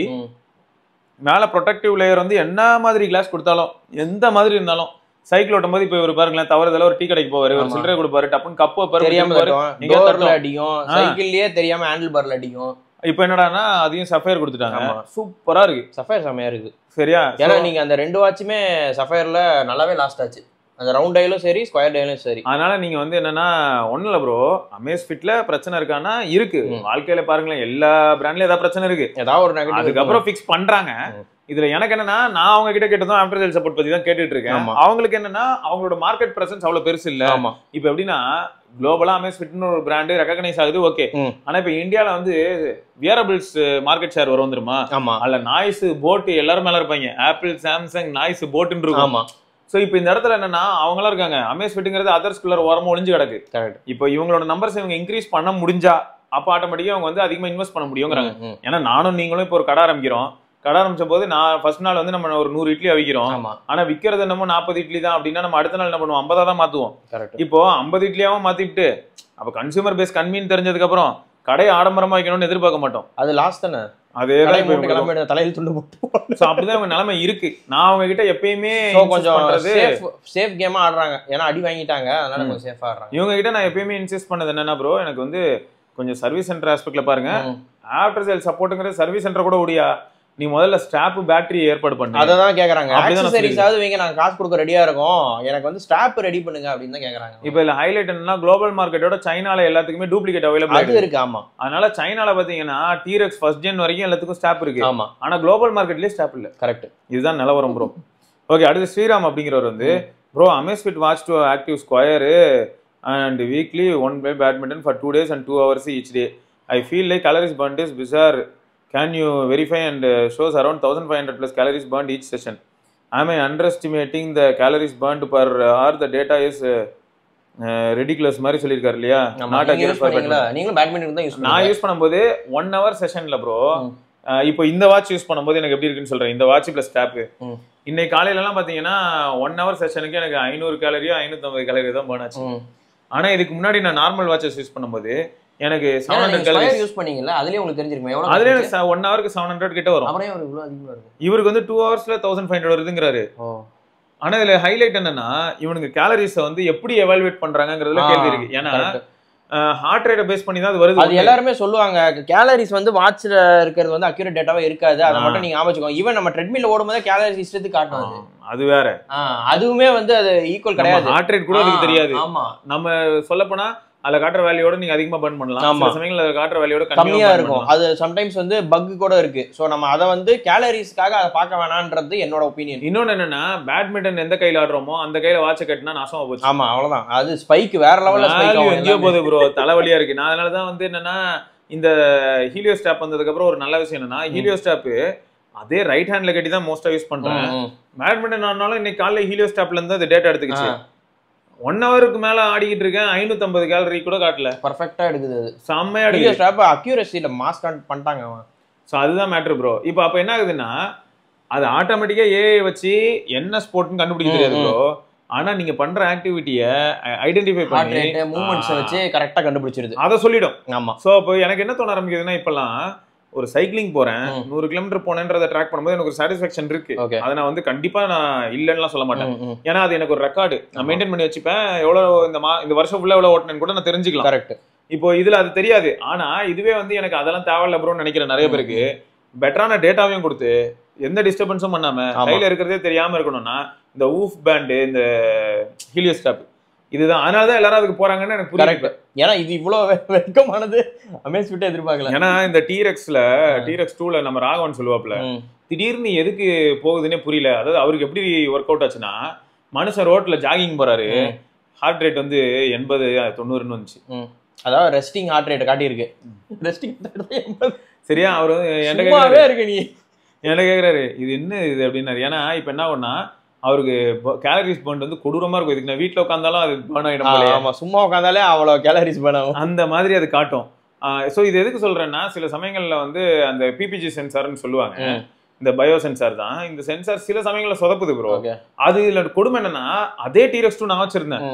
மேல ப்ரொடெக்டிவ் லேயர் வந்து என்ன மாதிரி கிளாஸ் கொடுத்தாலும் எந்த மாதிரி இருந்தாலும் சைக்கிள் ஓட்டும் போது இப்ப இவர் பாருங்களேன், தவறுதல ஒரு டீ கடைக்கு போவாரு, ஒரு சில்லறை கொடுப்பாரு, டப்புன்னு கப்பு அடிக்கும், சைக்கிள்லயே தெரியாம ஹேண்டில் பார்ல அடிக்கும். இப்ப என்னடானா அதையும் சஃபயர் கொடுத்துட்டாங்க. சூப்பரா இருக்கு, சஃபயர் செமையா இருக்கு. சரியா? ஏன்னா நீங்க அந்த 2 வாட்சுமே சஃபயர்ல நல்லாவே லாஸ்ட் ஆச்சு. அந்த ரவுண்ட் டயலும் சரி ஸ்கொயர் டயலும் சரி. அதனால நீங்க வந்து என்னன்னா ஒண்ணும் இல்ல ப்ரோ, அமேஸ்ஃபிட்ல பிரச்சனை இருக்கான்னா இருக்கு. வாழ்க்கையில பாருங்களேன் எல்லா பிராண்ட்லயும் ஏதாவது பிரச்சனை இருக்கு, ஏதாவது ஒரு நெகட்டிவ். அதுக்கப்புறம் ஃபிக்ஸ் பண்றாங்க. இதுல எனக்கு என்னன்னா நான் அவங்க கிட்ட கேட்டதும் ஆஃப்டர் சேல் சப்போர்ட் பத்தி தான் கேட்டுட்டு இருக்கேன். அவங்களுக்கு என்னன்னா அவங்களோட மார்க்கெட் பிரசன்ஸ் அவ்வளவு பெருசு இல்ல. இப்ப எப்படின்னா குளோபலா அமேஸ்ஃபிட்னு ஒரு பிராண்ட் ரெகக்னைஸ் ஆகுது, ஓகே. ஆனா இப்ப இந்தியால வந்து வியரபிள்ஸ் மார்க்கெட் ஷேர் வரும் வந்துருமா, அதுல நாய்ஸ் போட் எல்லாரும் மேல இருப்பாங்க. ஆப்பிள், சாம்சங், நாய்ஸ் போட்டுன்னு இருக்கும். சோ இப்போ இந்த இடத்துல என்னன்னா அவங்களாம் இருக்காங்க, அமேஸ்ஃபிட்ங்கிறது அதர்ஸ்குள்ள ஓரமா ஒளிஞ்சு கிடக்கு. இப்போ இவங்களோட நம்பர்ஸ் இவங்க இன்க்ரீஸ் பண்ண முடிஞ்சா அப்ப ஆட்டோமேட்டிக்கா அவங்க வந்து அதிகமா இன்வெஸ்ட் பண்ண முடியுங்கிறாங்க. ஏன்னா நானும் நீங்களும் இப்போ ஒரு கடை ஆரம்பிக்கிறோம். கடை ஆரம்பிச்ச போது நான் ஃபர்ஸ்ட் நாள் வந்து நம்ம ஒரு 100 இட்லி அவிக்கிறோம். ஆனா விக்கிறது என்னமோ 40 இட்லி தான் அப்படின்னா நம்ம அடுத்த நாள் என்ன பண்ணுவோம், 50 தான் மாத்துவோம். இப்போ 50 இட்லியாவும் மாத்திட்டு அப்ப கன்சூமர் பேஸ் கன்வீன் தெரிஞ்சதுக்கு அப்புறம் கடையை ஆடம்பரமா வைக்கணும்னு எதிர்பார்க்க மாட்டோம். அது லாஸ்ட் தானே, அதேதான் தலையில் துண்டு போட்டு. சோ அப்படிதான் அவங்க நிலைமை இருக்கு. நான் அவங்க கிட்ட எப்பயுமே கொஞ்சம் சேஃப் கேமா ஆடுறாங்க, ஏன்னா அடி வாங்கிட்டாங்க, அதனால கொஞ்சம் சேஃபா ஆடுறாங்க. இவங்க கிட்ட நான் எப்பயுமே இன்சிஸ்ட் பண்ணது என்னன்னா ப்ரோ, எனக்கு வந்து கொஞ்சம் சர்வீஸ் சென்டர் ஆஸ்பெக்ட்ல பாருங்க. ஆஃப்டர் சேல் சப்போர்ட்ங்கிறது சர்வீஸ் சென்டர் கூட ஓடியா, நீ முதல்ல ஸ்டாப் பேட்டரி ஏற்பாடு பண்ணு. அததான் கேக்குறாங்க. ஆக்சஸரீஸாவது வைங்க, நாங்க காசு கொடுக்க ரெடியா இருக்கோம், எனக்கு வந்து ஸ்டாப் ரெடி பண்ணுங்க அப்படின்னு தான் கேக்குறாங்க. இப்போ இல்ல ஹைலைட் என்னன்னா குளோபல் மார்க்கெட்டோட சைனால எல்லாத்துக்குமே டூப்ளிகேட் அவைலபிள் இருக்கு. ஆமா, அதனால சைனால பாத்தீங்கன்னா டீரெக்ஸ் ஃபர்ஸ்ட் ஜென் வரைக்கும் எல்லாத்துக்கும் ஸ்டாப் இருக்கு. ஆமா, ஆனா குளோபல் மார்க்கெட்லயே ஸ்டாப் இல்ல. கரெக்ட், இதுதான் நிலவரம் ப்ரோ. ஓகே, அடுத்து ஸ்ரீராம் அப்படிங்கிறவர் வந்து bro Amazfit watch to active square and weekly 1 play badminton for 2 days and 2 hours each day. I feel like calories burnt is bizarre. Can you verify and shows around 1500 plus calories burned each session? Am I underestimating the calories burnt per hour? The data is ridiculous மாதிரி சொல்லிருக்காரு இல்லையா. நீங்களும் badminton தான் use பண்ணுங்க. நான் use பண்ணும்போது 1 hour செஷன்ல bro, இப்போ இந்த வாட்ச் யூஸ் பண்ணும்போது எனக்கு எப்படி இருக்குன்னு சொல்றேன். இந்த வாட்ச் பிளஸ் ஸ்டாப் இன்னைக்கு காலையில எல்லாம் பாத்தீங்கன்னா 1 hour செஷனுக்கு எனக்கு 500 கேலரியோ 550 கேலரி தான் பர்ன் ஆச்சு. ஆனா இதுக்கு முன்னாடி நான் நார்மல் வாட்சஸ் யூஸ் பண்ணும்போது எனக்கு 700 கேலரிஸ் யூஸ் பண்ணீங்கல, அதுலயே உங்களுக்கு தெரிஞ்சிருக்கும் எவ்வளவு. அதுல எனக்கு 1 ஹவருக்கு 700 கிட்ட வரும். அப்புறம் இவ்வளவு அதிகமா இருக்கும். இவருக்கு வந்து 2 ஹவர்ஸ்ல 1500 வருதுங்கறாரு. ஆனா இதுல ஹைலைட் என்னன்னா இவனுக்கு கேலரிஸை வந்து எப்படி எவாலுவேட் பண்றாங்கங்கிறதுல கேள்வி இருக்கு. ஏன்னா ஹார்ட் ரேட்டை பேஸ் பண்ணி தான் அது வருது. அது எல்லாருமே சொல்லுவாங்க கேலரிஸ் வந்து வாட்ச்ல இருக்கிறது வந்து அக்யூரேட் டேட்டாவே இருக்காது, அதை மட்டும் நீங்க ஆமாச்சுக்கோங்க. ஈவன் நம்ம ட்ரெட்மில்ல ஓடும்போது கேலரிஸ் இஷ்டத்துக்கு காட்டுவாங்க, அது வேற. அதுவுமே வந்து அது ஈக்குவல் கிடையாது. ஹார்ட் ரேட் கூட அதுக்கு தெரியாது. ஆமா, நம்ம சொல்லப்போனா அதுல காட்டுற வேல்யூவோட நீங்க அதிகமா பர்ன் பண்ணலாம், சில சமயங்கள்ல அதுல காட்டுற வேல்யூவோட கம்மியா இருக்கும். அது சம்டைம்ஸ் வந்து பக் கூட இருக்கு. சோ நம்ம அதை வந்து கேலரிஸ்க்காக அதை பார்க்க வேணான்றது என்னோட ஒப்பீனியன். இன்னொன்னு என்னன்னா பேட்மிண்டன் எந்த கையில ஆடுறோமோ அந்த கையில வாட்ச கட்டினா நாசமா போச்சு. ஆமா, அவ்வளவுதான். அது ஸ்பைக் வேற லெவல்ல ஸ்பைக் எங்கேயோ போகுது ப்ரோ, தலைவலியா இருக்கு. நான் அதனாலதான் வந்து என்னன்னா இந்த ஹீலியோ ஸ்டாப் வந்ததுக்கு அப்புறம் ஒரு நல்ல விஷயம் என்னன்னா ஹீலியோ ஸ்டாப் அதே ரைட் ஹேண்ட்ல கட்டி தான் மோஸ்டா யூஸ் பண்றேன். பேட்மிண்டன் ஆனாலும் இன்னைக்கு காலையில ஹீலியோ ஸ்டாப்ல இருந்து அது டேட்டா எடுத்துக்கிச்சு. 1 ஹவருக்கு மேல ஆடிக்கிட்டு இருக்கேன், 550 கேலரி கூட காட்டல. பர்ஃபெக்ட்டா எடுக்குது, அது செம்மையா எடுக்குது. ஸ்டாப் அக்யூரசில மாஸ் கவுண்ட் பண்ணிட்டாங்க அவன். சோ அதுதான் மேட்டர் ப்ரோ. இப்போ அப்ப என்ன ஆகுதுன்னா அது ஆட்டோமேட்டிக்கா ஏஐ வச்சு என்ன ஸ்போர்ட்னு கண்டுபிடிக்க தெரியாது ப்ரோ. ஆனா நீங்க பண்ற ஆக்டிவிட்டிய ஐடென்டிஃபை பண்ணி மூவ்மெண்ட்ஸ் வச்சு கரெக்டா கண்டுபிடிச்சிருது, அத சொல்லிடும். ஆமா. சோ அப்போ எனக்கு என்ன தோண ஆரம்பிக்குதுன்னா இப்பெல்லாம் ஒரு சைக்கிளிங் போறேன், 100 கிலோமீட்டர் போனேன்றதை ட்ராக் பண்ணும்போது எனக்கு ஒரு சாட்டிஸ்ஃபேக்ஷன் இருக்கு. அதை நான் வந்து கண்டிப்பா நான் இல்லைன்னு சொல்ல மாட்டேன். ஏன்னா அது எனக்கு ஒரு ரெக்கார்டு, நான் மெயின்டைன் பண்ணி வச்சுப்பேன். எவ்வளவு இந்த வருஷம் ஃபுல்லா எவ்வளவு ஓட்டினேன்னு கூட நான் தெரிஞ்சுக்கலாம். கரெக்ட். இப்போ இதுல அது தெரியாது. ஆனா இதுவே வந்து எனக்கு அதெல்லாம் தேவையில்ல ப்ரோன்னு நினைக்கிறேன் நிறைய பேருக்கு. பெட்டரான டேட்டாவையும் கொடுத்து எந்த டிஸ்டர்பன்ஸும் பண்ணாம கையில இருக்கிறதே தெரியாம இருக்கணும்னா இந்த ஊஃப் பேண்டு, இந்த ஹீலியோ ஸ்டாப், இதுதான். அதனாலதான் எல்லாரும் அதுக்கு போறாங்கன்னு எனக்கு புரியுது. ஏன்னா இது இவ்வளவு வெட்கமானது அமேஸ்ஃபிட் எதிர்பார்க்கல. ஏன்னா இந்த டீரெக்ஸ் 2ல நம்ம ராகவன் சொல்லுவாப்ல, திடீர்னு எதுக்கு போகுதுன்னே புரியல. அதாவது அவருக்கு எப்படி ஒர்க் அவுட் ஆச்சுன்னா மனுஷன் ரோட்ல ஜாகிங் போறாரு, ஹார்ட் ரேட் வந்து 80-90 வந்துச்சு. அதாவது ரெஸ்டிங் ஹார்ட் ரேட் காட்டி இருக்கு. ரெஸ்டிங் சரியா? அவரு என்ன கேக்குறாரு இது என்ன இது அப்படின்னாரு. ஏன்னா இப்ப என்ன ஆகும்னா அவருக்கு கேலரிஸ் பர்ன் வந்து கொடூரமா இருக்கும். இதுக்கு நான் வீட்டுல உட்காந்தாலும் அது பர்ன் ஆயிடும். ஆமா, சும்மா உட்காந்தாலே அவ்வளவு கேலரிஸ் பர்ன் ஆகும், அந்த மாதிரி அது காட்டும். சோ இது எதுக்கு சொல்றேன்னா சில சமயங்கள்ல வந்து அந்த பிபிஜி சென்சார்னு சொல்லுவாங்க, இந்த பயோ சென்சார் தான். இந்த சென்சார் சில சமயங்கள்ல சொதப்புது ப்ரோ. அது இல்ல கொடுமை என்னன்னா அதே டீரெக்ஸ் 2 நான் வச்சிருந்தேன்,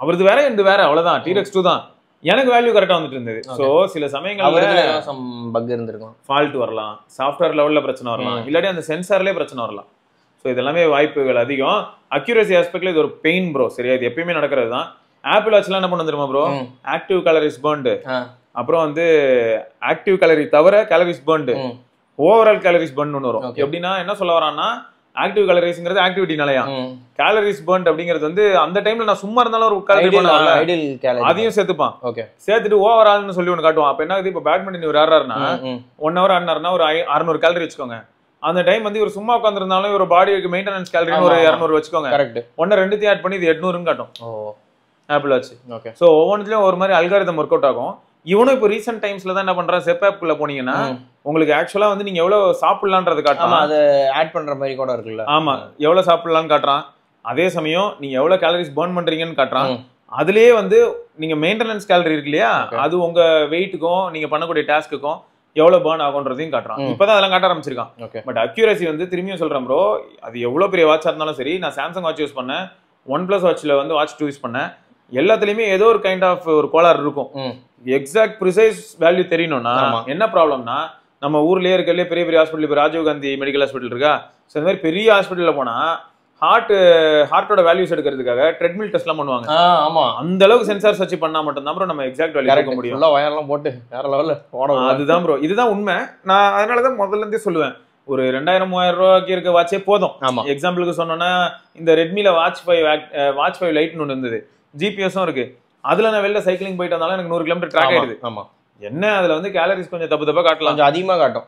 அவரது வேற இந்த வேற, அவ்வளவுதான். டீரெக்ஸ் 2 தான் எனக்கு வேல்யூ கரெக்டா வந்துட்டு இருந்தது. சோ சில சமயங்கள்ல பக் இருந்திருக்கும், ஃபால்ட் வரலாம், சாஃப்ட்வேர் லெவல்ல பிரச்சனை வரலாம், இல்லாட்டி அந்த சென்சார்லயே பிரச்சனை வரலாம். ஸோ இதெல்லாமே வாய்ப்புகள் அதிகம். அக்யூரசி ஆஸ்பெக்ட்ல இது ஒரு பெயின் ப்ரோ. சரியா? இது எப்பயுமே நடக்கிறது தான். ஆப்பிள் வாட்ச்லாம் என்ன பண்ண தெரியுமா ப்ரோ, ஆக்டிவ் கேலரிஸ் பர்ன்டு, அப்புறம் வந்து ஆக்டிவ் கேலரி தவிர கேலரிஸ் பர்ன்டு, ஓவரால் கேலரிஸ் பர்ன் ஒன்று வரும். எப்படின்னா என்ன சொல்ல வரான்னா ஆக்டிவ் கலரிஸ்ங்கிறது ஆக்டிவிட்டினாலயா, கேலரிஸ் பர்ன்ட் அப்படிங்கிறது வந்து அந்த டைம்ல நான் சும்மா இருந்தாலும் ஒரு கேலரி பர்ன் அதையும் சேர்த்துப்பான். சேர்த்துட்டு ஓவர் ஆல்னு சொல்லி ஒன்று காட்டுவான். அப்ப என்ன ஆகுது, இப்போ பேட்மிண்டன் இவர் ஆடுறாருன்னா 1 hour ஆடினாருன்னா ஒரு 600 கேலரி வச்சுக்கோங்க. அந்த டைம் வந்து இவர் சும்மா உட்காந்துருந்தாலும் ஒரு பாடிக்கு மெயின்டெனன்ஸ் கேலரி ஒரு 200 வச்சுக்கோங்க. ஒன்னு ரெண்டுத்தையும் ஆட் பண்ணி இது 800 காட்டும் ஆப்பிள் வாட்ச். சோ ஒவ்வொன்றுலயும் ஒரு மாதிரி அல்காரிதம் ஒர்க் அவுட் ஆகும். இவனும் இப்போ ரீசெண்ட் டைம்ஸ்ல தான் என்ன பண்றான், செப் ஆப்குள்ள போனீங்கன்னா உங்களுக்கு ஆக்சுவலா வந்து நீங்க எவ்வளவு சாப்பிடலான்றது காட்டுறான். அது ஆட் பண்ற மாதிரி கூட இருக்குல்ல. ஆமா, எவ்வளவு சாப்பிடலாம்னு காட்டுறான். அதே சமயம் நீங்க எவ்வளவு கேலரிஸ் பர்ன் பண்றீங்கன்னு காட்டுறான். அதுலயே வந்து நீங்க மெயின்டெனன்ஸ் கேலரி இருக்கு இல்லையா, அது உங்க வெயிட்டுக்கும் நீங்க பண்ணக்கூடிய டாஸ்க்குக்கும் எவ்வளவு பர்ன் ஆகும்ன்றதையும் காட்டுறான். இப்பதான் அதெல்லாம் காட்ட ஆரம்பிச்சிருக்கான். பட் அக்யூரசி வந்து திரும்பியும் சொல்றேன் ப்ரோ, அது எவ்வளவு பெரிய வாட்சா இருந்தாலும் சரி, நான் சாம்சங் வாட்ச் யூஸ் பண்ணேன், OnePlus வாட்ச்ல வந்து வாட்ச் 2 யூஸ் பண்ணேன், எல்லாத்துலயுமே ஏதோ ஒரு கைண்ட் ஆஃப் ஒரு கோளாறு இருக்கும். எக்ஸாக்ட் ப்ரிசைஸ் வேல்யூ தெரியணும்னா என்ன ப்ராப்ளம்னா, நம்ம ஊர்லயே இருக்கலே பெரிய பெரிய ஹாஸ்பிட்டல், இப்போ ராஜீவ் காந்தி மெடிக்கல் ஹாஸ்பிட்டல் இருக்கா, ஸோ இந்த மாதிரி பெரிய ஹாஸ்பிட்டல்ல போனா ஹார்ட்டோட வேல்யூஸ் எடுக்கிறதுக்காக ட்ரெட்மில் டெஸ்ட்லாம் பண்ணுவாங்க. ஆமா, அந்த அளவுக்கு சென்சார்ஸ் வச்சு பண்ணா மட்டும் தான் ப்ரோ நம்ம எக்ஸாக்ட் வேல்யூ எடுக்க முடியும். வயர்லாம் போட்டு வேற லெவல்ல ஓடும். அதுதான் ப்ரோ, இதுதான் உண்மை. நான் அதனாலதான் முதல்ல இருந்தே சொல்லுவேன், ஒரு 2000-3000 ரூபாய்க்கு இருக்க வாட்சே போதும். எக்ஸாம்பிளுக்கு சொன்னோன்னா, இந்த ரெட்மில வாட்ச் 5 லைட்னு ஒன்று இருந்தது, ஜிபிஎஸும் இருக்கு. அதுல நான் வெளில சைக்கிளிங் போயிட்டு வந்தாலும் எனக்கு 100 கிலோமீட்டர் ட்ராக் ஆயிடுது. ஆமா, என்ன அதுல வந்து கேலரிஸ் கொஞ்சம் தப்பா காட்டலாம், கொஞ்சம் அதிகமா காட்டும்,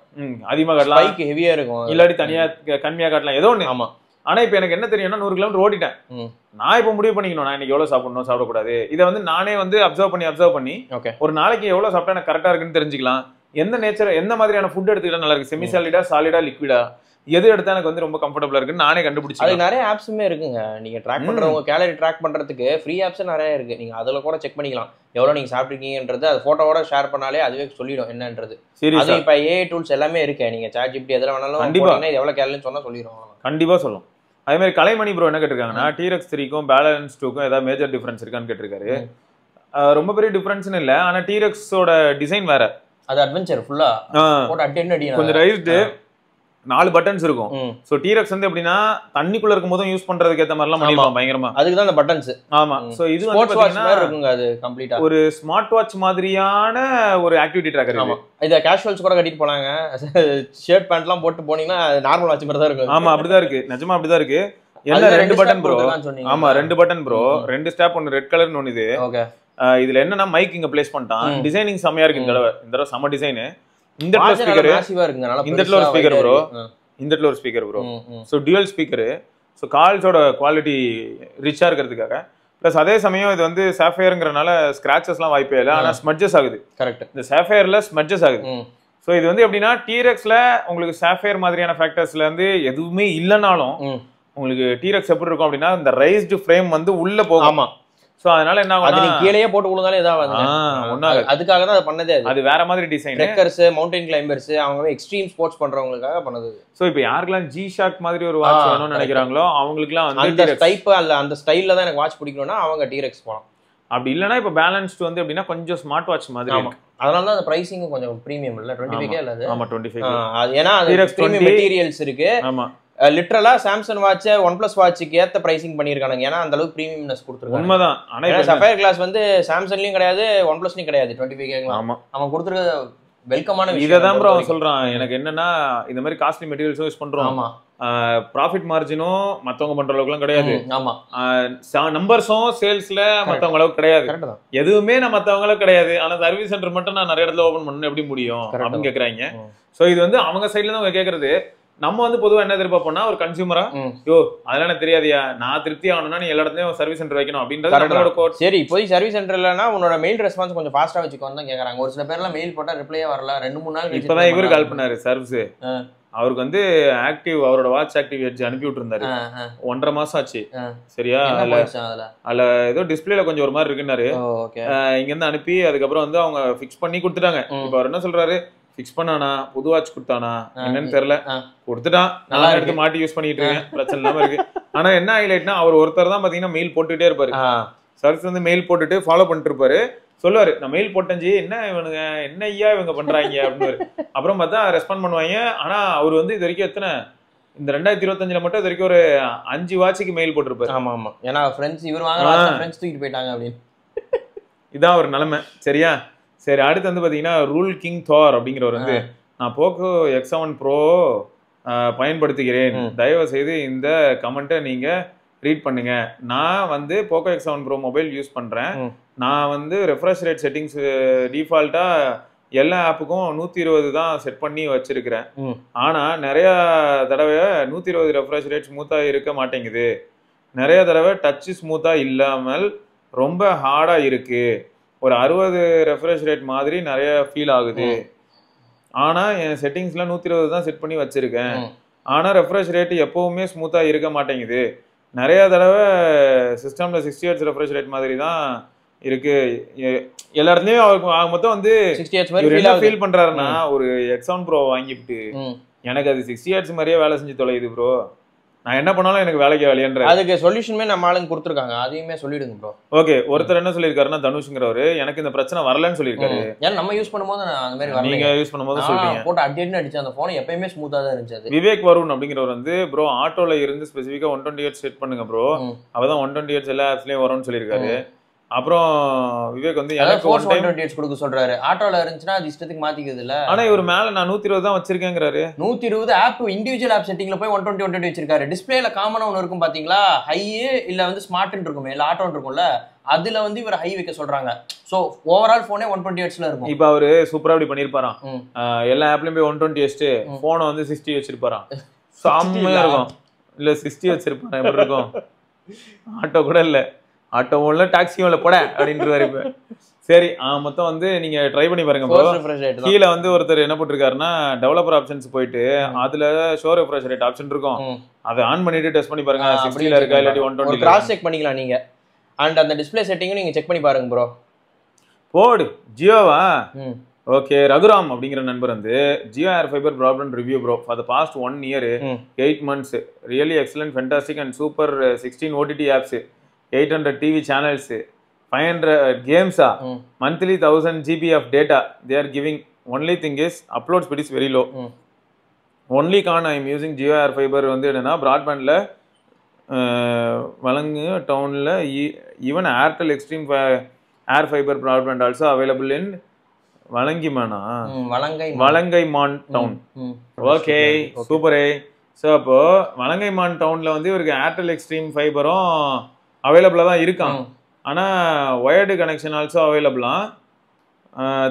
அதிகமா காட்டலாம், ஸ்பைக் ஹெவியா இருக்கும், இல்லாட்டி தனியா கம்மியா காட்டலாம், ஏதோ ஒண்ணு. ஆமா. ஆனா இப்ப எனக்கு என்ன தெரியும்னா, 100 கிலோமீட்டர் ஓடிட்டேன், நான் இப்ப முடிவு பண்ணிக்கணும் நான் இன்னைக்கு எவ்வளவு சாப்பிடணும் சாப்பிடக்கூடாது. இதை வந்து நானே வந்து அப்சர்வ் பண்ணி ஒரு நாளைக்கு எவ்வளவு சாப்பிட்டா எனக்கு கரெக்டா இருக்குன்னு தெரிஞ்சுக்கலாம். எந்த நேச்சர், எந்த மாதிரியான ஃபுட் எடுத்துக்கிட்டா நல்லா இருக்கு, செமி சாலிடா, சாலிடா, லிக்விடா, எது எடுத்தா எனக்கு வந்து ரொம்ப கம்ஃபர்டபுளா இருக்குன்னு நானே கண்டுபிடிச்சேன். அது நிறைய ஆப்ஸுமே இருக்குங்க. நீங்க ட்ராக் பண்றவங்க கேலரி ட்ராக் பண்றதுக்கு ஃப்ரீ ஆப்ஸ் நிறைய இருக்கு. நீங்க அதுல கூட செக் பண்ணிக்கலாம் எவ்வளவு நீங்க சாப்பிட்டுருக்கீங்கன்றது. அது போட்டோவோட ஷேர் பண்ணாலே அதுவே சொல்லிடும் என்னன்றது. அது இப்ப ஏஐ டூல்ஸ் எல்லாமே இருக்கு. நீங்க ChatGPT எதுல வேணாலும் கண்டிப்பா இது எவ்வளவு கேலரின்னு சொன்னா சொல்லிடும். கண்டிப்பா சொல்லும். அதே மாதிரி கலைமணி ப்ரோ என்ன கேட்டிருக்காங்கன்னா, T-Rex 3க்கும் பேலன்ஸ் 2க்கும் ஏதாவது மேஜர் டிஃபரன்ஸ் இருக்கான்னு கேட்டிருக்காரு. ரொம்ப பெரிய டிஃபரன்ஸ்னு இல்ல, ஆனா T-Rexோட டிசைன் வேற. அது அட்வென்ச்சர் ஃபுல்லா போட்டு அடி கொஞ்சம் ரைஸ்டு 4 பட்டன்ஸ் இருக்கும். சோ T-Rex வந்து எப்படின்னா தண்ணிக்குள்ள இருக்கும்போது யூஸ் பண்றதுக்கு ஏத்த மாதிரி எல்லாம் பண்ணிருப்பாங்க பயங்கரமா. அதுக்கு தான் அந்த பட்டன்ஸ். ஆமா, சோ இது வந்து பாத்தீங்கன்னா இருக்குங்க, அது கம்ப்ளீட்டா ஒரு ஸ்மார்ட் வாட்ச் மாதிரியான ஒரு ஆக்டிவிட்டி ட்ராக்கர். ஆமா, இத கேஷுவல்ஸ் கூட கட்டிட்டு போனாங்க, ஷர்ட் பேண்ட்லாம் போட்டு போனீங்கன்னா நார்மல் வாட்ச் மாதிரி தான் இருக்கும். ஆமா, அப்படிதான் இருக்கு, நிஜமா அப்படிதான் இருக்கு. என்ன 2 பட்டன் ப்ரோ? ஆமா 2 பட்டன் ப்ரோ, 2 ஸ்டாப், ஒன்னு ரெட் கலர்னு ஒன்னு இது. ஓகே, இதுல என்னன்னா மைக் இங்க பிளேஸ் பண்ணிட்டான். டிசைனிங் செமையா இருக்கு இந்த தடவை செம டிசைன். இந்த இடத்துல ஸ்பீக்கர் மாசிவா இருக்குங்க, நல்லா இந்த இடத்துல ஒரு ஸ்பீக்கர் ப்ரோ, இந்த இடத்துல ஒரு speaker bro. So dual speaker. So கால்ஸோட குவாலிட்டி ரிச்சா இருக்கிறதுக்காக, பிளஸ் அதே சமயம் இது வந்து சாஃபயர்ங்கறனால ஸ்கிராச்சஸ்லாம் வாய்ப்பே இல்லை, ஆனா ஸ்மட்ஜஸ் ஆகுது. கரெக்ட், இந்த சாஃபயர்ல ஸ்மட்ஜஸ் ஆகுது. சோ இது வந்து எப்படின்னா T-Rexல உங்களுக்கு சாஃபயர் மாதிரியான ஃபேக்டர்ஸ்ல இருந்து எதுவுமே இல்லைனாலும் உங்களுக்கு T-Rex எப்படி இருக்கும் அப்படின்னா, இந்த ரைஸ்டு ஃப்ரேம் வந்து உள்ள போகும். ஆமா, சோ அதனால என்ன ஆகும், அது கீழேயே போட்டு விழுந்தாலே ஏதாவது ஒண்ணாக, அதுக்காக தான் அது பண்ணதே. அது வேற மாதிரி டிசைன். ட்ரெக்கர்ஸ், மவுண்டன் கிளைம்பர்ஸ், அவங்க எக்ஸ்ட்ரீம் ஸ்போர்ட்ஸ் பண்றவங்களுக்காக பண்ணது. சோ இப்போ யாருக்கெல்லாம் G-Shock மாதிரி ஒரு வாட்ச் வேணும்னு நினைக்கிறாங்களோ அவங்களுக்குலாம் வந்து அந்த டைப் அல்ல அந்த ஸ்டைல்ல தான் எனக்கு வாட்ச் பிடிக்கணும்னா அவங்க T-Rex போலாம். அப்படி இல்லனா இப்போ பேலன்ஸ்ட் வந்து எப்படின்னா கொஞ்சம் ஸ்மார்ட் வாட்ச் மாதிரி இருக்கு. அதனால தான் அந்த பிரைசிங் கொஞ்சம் பிரீமியம் இல்ல, 25k இல்ல அது. ஆமா 25k. அது ஏனா அது பிரீமியம் மெட்டீரியல்ஸ் இருக்கு. ஆமா, லிட்டரலா சாம்சங் வாட்ச் OnePlus வாட்ச்க்கு ஏத்த பிரைசிங் பண்ணிருக்கானுங்க. ஏன்னா அந்த அளவுக்கு பிரீமியம்னஸ் கொடுத்திருக்காங்க. உண்மைதான். ஆனா சஃபயர் கிளாஸ் வந்து சாம்சங்லயும் கிடையாது, OnePlusலயும் கிடையாது 25k. ஆமா, அவன் கொடுத்திருக்க வெல்கமான விஷயம். இத தான் ப்ரோ அவன் சொல்றான். எனக்கு என்னன்னா இந்த மாதிரி காஸ்ட்லி மெட்டீரியல்ஸ் யூஸ் பண்றோம். ஆமா, ப்ராஃபிட் மார்ஜினும் மத்தவங்க பண்ற அளவுக்குலாம் கிடையாது. ஆமா, நம்பர்ஸும் சேல்ஸ்ல மத்தவங்க அளவுக்கு கிடையாது. எதுவுமே நான் மத்தவங்க அளவுக்கு கிடையாது. ஆனா சர்வீஸ் சென்டர் மட்டும் நான் நிறைய இடத்துல ஓபன் பண்ணணும், எப்படி முடியும் அப்படின்னு கேக்குறாங்க. சோ இது வந்து அவங்க சைடுல தான் அவங்க கேக்குறது. நம்ம வந்து பொதுவா என்ன எதிர்பார்ப்போம்னா, ஒரு கன்சியூமரா யோ அதெல்லாம் எனக்கு தெரியாதியா, நான் திருப்தி ஆகணும்னா நீ எல்லா இடத்துலயும் சர்வீஸ் சென்டர் வைக்கணும் அப்படின்றது நம்மளோட கோட். சரி, இப்போதைக்கு சர்வீஸ் சென்டர் இல்லைன்னா உன்னோட மெயில் ரெஸ்பான்ஸ் கொஞ்சம் ஃபாஸ்டா வச்சுக்கோன்னு தான் கேக்குறாங்க. ஒரு சில பேர்லாம் மெயில் போட்டா ரிப்ளையே வரல, 2-3 நாள். இப்பதான் இவரு கால் பண்ணாரு சர்வீஸ். அவருக்கு வந்து ஆக்டிவ், அவரோட வாட்ச் ஆக்டிவ் எட்ஜ் அனுப்பி விட்டுருந்தாரு. 1.5 மாசம் ஆச்சு. சரியா, அதுல ஏதோ டிஸ்பிளேல கொஞ்சம் ஒரு மாதிரி இருக்குன்னாரு. இங்க இருந்து அனுப்பி அதுக்கப்புறம் வந்து அவங்க பிக்ஸ் பண்ணி கொடுத்துட்டாங்க. இப்ப அவர் என்ன சொல்றாரு, பிக்ஸ் பண்ணானா, புது வாட்ச் கொடுத்தானா என்னன்னு தெரியல, கொடுத்துட்டான். நல்லா எடுத்து மாட்டி யூஸ் பண்ணிட்டு இருக்கேன், பிரச்சனை இல்லாம இருக்கு. ஆனா என்ன ஹைலைட்னா, அவர் ஒருத்தர் தான் பாத்தீங்கன்னா மெயில் போட்டுட்டே இருப்பாரு. சர்வீஸ் வந்து மெயில் போட்டுட்டு ஃபாலோ பண்ணிட்டு இருப்பாரு. சொல்லுவாரு, நான் மெயில் போட்டேன், என்ன இவனுங்க என்ன ஐயா இவங்க பண்றாங்க அப்படின்னு. அப்புறம் பார்த்தா ரெஸ்பாண்ட் பண்ணுவாங்க. ஆனா அவர் வந்து இது வரைக்கும் எத்தனை, இந்த 2025 மட்டும் இது வரைக்கும் ஒரு 5 வாட்சுக்கு மெயில் போட்டிருப்பாரு. ஆமா ஆமா, ஏன்னா ஃப்ரெண்ட்ஸ் இவர் வாங்க ஃப்ரெண்ட்ஸ் தூக்கிட்டு போயிட்டாங்க அப்படின்னு. இதான் ஒரு நிலைமை. சரியா, சரி அடுத்து வந்து பாத்தீங்கன்னா ரூல் கிங் தார் அப்படிங்கிறவர் வந்து, நான் போக்கோ X7 Pro பயன்படுத்துகிறேன், தயவு செய்து இந்த கமெண்ட்டை நீங்க ரீட் பண்ணுங்க. நான் வந்து Poco X7 Pro mobile use பண்றேன். நான் வந்து ரெஃப்ரெஷ் ரேட் செட்டிங்ஸ் டிஃபால்ட்டா எல்லா ஆப்புக்கும் 120 தான் செட் பண்ணி வச்சிருக்கிறேன். ஆனா நிறைய தடவை 120 ரெஃப்ரெஷ் ரேட் ஸ்மூத்தா இருக்க மாட்டேங்குது. நிறைய தடவை டச் ஸ்மூத்தா இல்லாமல் ரொம்ப ஹார்டா இருக்கு. ஒரு 60 ரெஃப்ரெஷ் ரேட் மாதிரி நிறைய ஃபீல் ஆகுது. ஆனா என் செட்டிங்ஸ்ல 120 தான் செட் பண்ணி வச்சிருக்கேன். ஆனா ரெஃப்ரெஷ் ரேட் எப்பவுமே ஸ்மூத்தா இருக்க மாட்டேங்குது. நிறைய தடவை சிஸ்டம்ல 60 ஹெர்ட்ஸ் ரெஃப்ரெஷ் ரேட் மாதிரி தான் இருக்கு. எல்லா இடத்துலயும் அவருக்கு மொத்தம் வந்து 60 ஹெர்ட்ஸ் மாதிரி ஃபீல் பண்றாருன்னா ஒரு X7 Pro வாங்கிட்டு எனக்கு அது 60 ஹெர்ட்ஸ் மாதிரியே வேலை செஞ்சு தொலையுது ப்ரோ. நான் என்ன பண்ணாலும் எனக்கு வேலைக்கு வேலையன்ற அதுக்கு சொல்யூஷனுமே நம்ம ஆளுங்க கொடுத்துருக்காங்க. அதையுமே சொல்லிடுங்க ப்ரோ. ஓகே, ஒருத்தர் என்ன சொல்லியிருக்காருன்னா தனுஷ்ங்கிறவரு எனக்கு இந்த பிரச்சனை வரலன்னு சொல்லியிருக்காரு. ஏன்னா நம்ம யூஸ் பண்ணும்போது அந்த மாதிரி வரல. நீங்க யூஸ் பண்ணும்போது சொல்றீங்க போட்டு அடிச்சு அடிச்சு அந்த போன் எப்பயுமே ஸ்மூத்தா தான் இருந்துச்சு. விவேக் வருண் அப்படிங்கிறவர் வந்து ப்ரோ ஆட்டோல இருந்து ஸ்பெசிஃபிக்கா 120 ஹெர்ட்ஸ் செட் பண்ணுங்க ப்ரோ, அப்பதான் 120 ஹெர்ட்ஸ் எல்லா ஆப்ஸ்லயும் வரும்னு சொல்லியிருக்காரு. அப்புறம் விவேக் வந்து எனக்கு 120 ஹெர்ட்ஸ் கொடுக்க சொல்றாரு. ஆட்டோல இருந்துச்சுன்னா அது இஷ்டத்துக்கு மாத்திக்கிறது இல்ல. ஆனா இவர் மேல நான் 120 தான் வச்சிருக்கேங்கிறாரு. 120 ஆப் இண்டிவிஜுவல் ஆப் செட்டிங்ல போய் 120 வச்சிருக்காரு. டிஸ்பிளேல காமனா ஒன்னு இருக்கும் பாத்தீங்களா, ஹை இல்ல வந்து ஸ்மார்ட்னு இருக்குமே, இல்ல ஆட்டோன்னு இருக்கும்ல, அதுல வந்து இவர் ஹை வைக்க சொல்றாங்க. சோ ஓவரால் போனே 120 ஹெர்ட்ஸ்ல இருக்கும். இப்போ அவரு சூப்பரா அப்படி பண்ணிருப்பாராம். எல்லா ஆப்லயும் போய் 120 ஹெர்ட்ஸ், போனை வந்து 60 வச்சிருப்பாராம். செம்மையா இருக்கும். இல்ல 60 வச்சிருப்பாரு, எப்படி இருக்கும்? ஆட்டோ கூட இல்ல, ஆட்டோவும் இல்ல டாக்ஸியும் இல்ல போட அப்படின்றாரு. இப்ப சரி, மொத்தம் வந்து நீங்க ட்ரை பண்ணி பாருங்க ப்ரோ. கீழே வந்து ஒருத்தர் என்ன போட்டிருக்காருன்னா டெவலப்பர் ஆப்ஷன்ஸ் போயிட்டு அதுல ஷோ ரெஃப்ரெஷ் ரேட் ஆப்ஷன் இருக்கும், அதை ஆன் பண்ணிட்டு டெஸ்ட் பண்ணி பாருங்க. 60ல இருக்கா இல்லாட்டி 120 கிராஸ் செக் பண்ணிக்கலாம் நீங்க. அண்ட் அந்த டிஸ்பிளே செட்டிங்கும் நீங்க செக் பண்ணி பாருங்க ப்ரோ. போடு ஜியோவா? ஓகே, ரகுராம் அப்படிங்கிற நண்பர் வந்து Jio air fiber broadband review bro for the past 1 year 8 months really excellent fantastic and super 16 OTT apps, 800 TV channels, 500 games, monthly 1000 GB of data they are giving. Only thing is upload speed is very low. Only con I am using Jio Air Fiber வந்து என்னன்னா பிராட்பேண்ட்ல வலங்கு டவுன்ல even Airtel xtreme air fiber broadband also available in வலங்கிமானா Valangaiman town. Okay சூப்பரே. So அப்போ வலங்கைமான் டவுன்ல வந்து இவருக்கு ஏர்டெல் எக்ஸ்ட்ரீம் ஃபைபரும் அவைலபிளா தான் இருக்கான். ஆனா ஒயர்டு கனெக்ஷன் ஆல்சோ அவைலபிளா.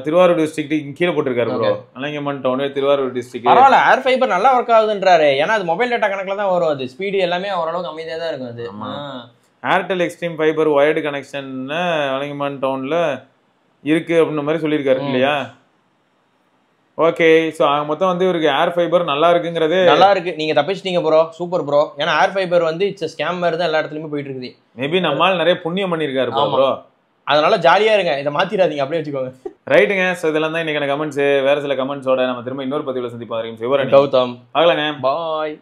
திருவாரூர் டிஸ்ட்ரிக்ட் கீழே போட்டிருக்காரு bro. Valangaiman town Thiruvarur district. பரவாயில்ல, ஏர் ஃபைபர் நல்லா ஒர்க் ஆகுதுன்றாரு. ஏன்னா அது மொபைல் டேட்டா கணக்குல தான் வரும். அது ஸ்பீடு எல்லாமே ஓரளவுக்கு அமைதியா தான் இருக்கும். அது Airtel extreme fibre wired connection Valangaiman டவுன்ல இருக்கு அப்படின்ற மாதிரி சொல்லியிருக்காரு இல்லையா? ஓகே, ஸோ மொத்தம் வந்து இவருக்கு ஏர் ஃபைபர் நல்லா இருக்குங்கிறது நல்லா இருக்கு. நீங்க தப்பிச்சிட்டீங்க ப்ரோ, சூப்பர் ப்ரோ. ஏன்னா ஏர் ஃபைபர் வந்து இட்ஸ் ஸ்கேம் மாதிரி தான் எல்லா இடத்துலயுமே போயிட்டு இருக்குது. மேபி நம்மால் நிறைய புண்ணியம் பண்ணியிருக்காரு ப்ரோ. அதனால ஜாலியா இருங்க, இதை மாத்திராதீங்க, அப்படியே வச்சுக்கோங்க. ரைட்டுங்க. ஸோ இதெல்லாம் தான் இன்னைக்கு கமெண்ட்ஸ். வேற சில கமெண்ட்ஸோட நம்ம திரும்ப இன்னொரு பதிவில் சந்திப்போம். கௌதம் பார்க்கலாங்க. பாய்.